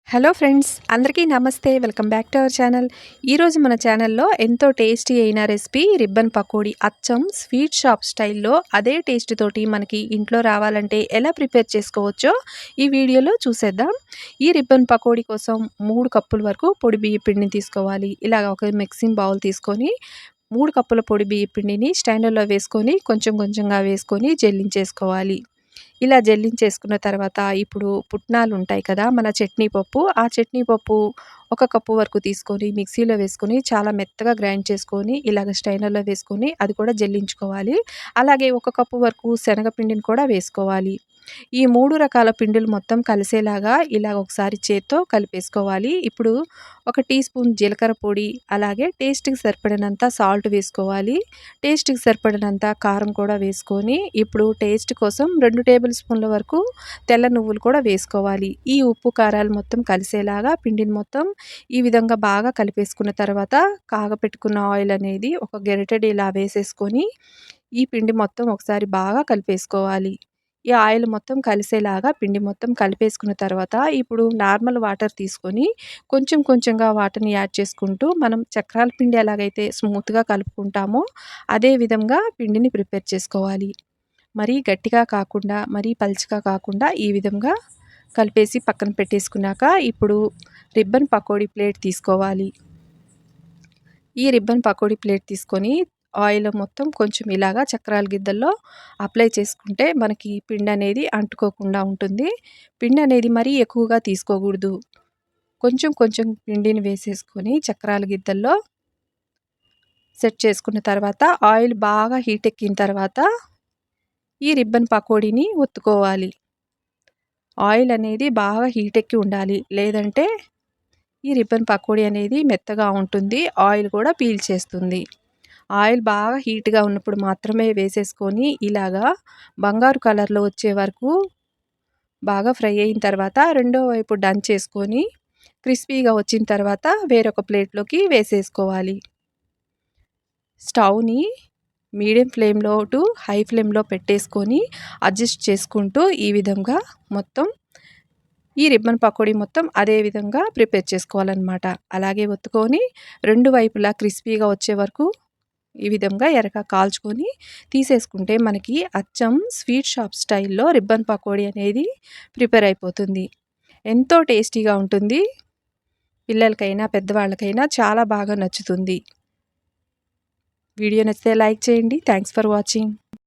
Hello friends, అందరికీ నమస్తే. Welcome back to our channel. ఈరోజు మన ఛానల్లో ఎంతో టేస్టీ అయిన రెసిపీ రిబ్బన్ పకోడీ. అచ్చం స్వీట్ షాప్ స్టైల్లో అదే టేస్ట్ తోటి మనకి ఇంట్లో రావాలంటే ఎలా ప్రిపేర్ చేసుకోవచ్చో ఈ వీడియోలో చూసేద్దాం. ఈ రిబ్బన్ పకోడీ కోసం 3 కప్పుల వరకు పొడి బియ్య పిండిని తీసుకోవాలి. ఇలాగ ఒక మిక్సింగ్ బౌల్ తీసుకొని 3 కప్పుల పొడి బియ్య పిండిని స్టైనర్లో వేసుకొని కొంచెం కొంచెంగా వేసుకొని జల్లించేసుకోవాలి. ఇలా జల్లించేసుకున్న తర్వాత ఇప్పుడు పుట్నాలు ఉంటాయి కదా, మన చట్నీ పప్పు, ఆ చట్నీ పప్పు 1 కప్పు వరకు తీసుకొని మిక్సీలో వేసుకొని చాలా మెత్తగా గ్రైండ్ చేసుకొని ఇలాగ స్ట్రైనర్లో వేసుకొని అది కూడా జల్లించుకోవాలి. అలాగే 1 కప్పు వరకు శనగపిండిని కూడా వేసుకోవాలి. ఈ 3 రకాల పిండిలు మొత్తం కలిసేలాగా ఇలా ఒకసారి చేత్తో కలిపేసుకోవాలి. ఇప్పుడు 1 టీ స్పూన్ జీలకర్ర పొడి, అలాగే టేస్ట్‌కి సరిపడినంత సాల్ట్ వేసుకోవాలి. టేస్ట్‌కి సరిపడినంత కారం కూడా వేసుకొని ఇప్పుడు టేస్ట్ కోసం 2 టేబుల్ స్పూన్ల వరకు తెల్ల నువ్వులు కూడా వేసుకోవాలి. ఈ ఉప్పు కారాలు మొత్తం కలిసేలాగా పిండిని మొత్తం ఈ విధంగా బాగా కలిపేసుకున్న తర్వాత కాగపెట్టుకున్న ఆయిల్ అనేది ఒక గరిటెడు ఇలా వేసేసుకొని ఈ పిండి మొత్తం ఒకసారి బాగా కలిపేసుకోవాలి. ఈ ఆయిల్ మొత్తం కలిసేలాగా పిండి మొత్తం కలిపేసుకున్న తర్వాత ఇప్పుడు నార్మల్ వాటర్ తీసుకొని కొంచెం కొంచెంగా వాటర్‌ని యాడ్ చేసుకుంటూ మనం చక్రాల పిండి ఎలాగైతే స్మూత్‌గా కలుపుకుంటామో అదే విధంగా పిండిని ప్రిపేర్ చేసుకోవాలి. మరీ గట్టిగా కాకుండా, మరీ పల్చగా కాకుండా ఈ విధంగా కలిపేసి పక్కన పెట్టేసుకున్నాక ఇప్పుడు రిబ్బన్ పకోడీ ప్లేట్ తీసుకోవాలి. ఈ రిబ్బన్ పకోడీ ప్లేట్ తీసుకొని ఆయిల్ మొత్తం కొంచెం ఇలాగా చక్రాల గిద్దల్లో అప్లై చేసుకుంటే మనకి పిండి అనేది అంటుకోకుండా ఉంటుంది. పిండి అనేది మరీ ఎక్కువగా తీసుకోకూడదు. కొంచెం కొంచెం పిండిని వేసేసుకొని చక్రాల గిద్దల్లో సెట్ చేసుకున్న తర్వాత ఆయిల్ బాగా హీట్ ఎక్కిన తర్వాత ఈ రిబ్బన్ పకోడీని ఒత్తుకోవాలి. ఆయిల్ అనేది బాగా హీట్ ఎక్కి ఉండాలి, లేదంటే ఈ రిబ్బన్ పకోడీ అనేది మెత్తగా ఉంటుంది, ఆయిల్ కూడా పీల్చేస్తుంది. ఆయిల్ బాగా హీట్‌గా ఉన్నప్పుడు మాత్రమే వేసేసుకొని ఇలాగా బంగారు కలర్‌లో వచ్చే వరకు బాగా ఫ్రై అయిన తర్వాత రెండో వైపు డన్ చేసుకొని క్రిస్పీగా వచ్చిన తర్వాత వేరొక ప్లేట్‌లోకి వేసేసుకోవాలి. స్టవ్‌ని మీడియం ఫ్లేమ్‌లో టు హై ఫ్లేమ్‌లో పెట్టేసుకొని అడ్జస్ట్ చేసుకుంటూ ఈ విధంగా మొత్తం ఈ రిబ్బన్ పకోడీ మొత్తం అదే విధంగా ప్రిపేర్ చేసుకోవాలన్నమాట. అలాగే ఒత్తుకొని 2 వైపులా క్రిస్పీగా వచ్చే వరకు ఈ విధంగా ఎర్రగా కాల్చుకొని తీసేసుకుంటే మనకి అచ్చం స్వీట్ షాప్ స్టైల్లో రిబ్బన్ పకోడీ అనేది ప్రిపేర్ అయిపోతుంది. ఎంతో టేస్టీగా ఉంటుంది. పిల్లలకైనా పెద్దవాళ్ళకైనా చాలా బాగా నచ్చుతుంది. వీడియో నచ్చితే లైక్ చేయండి. Thanks for watching.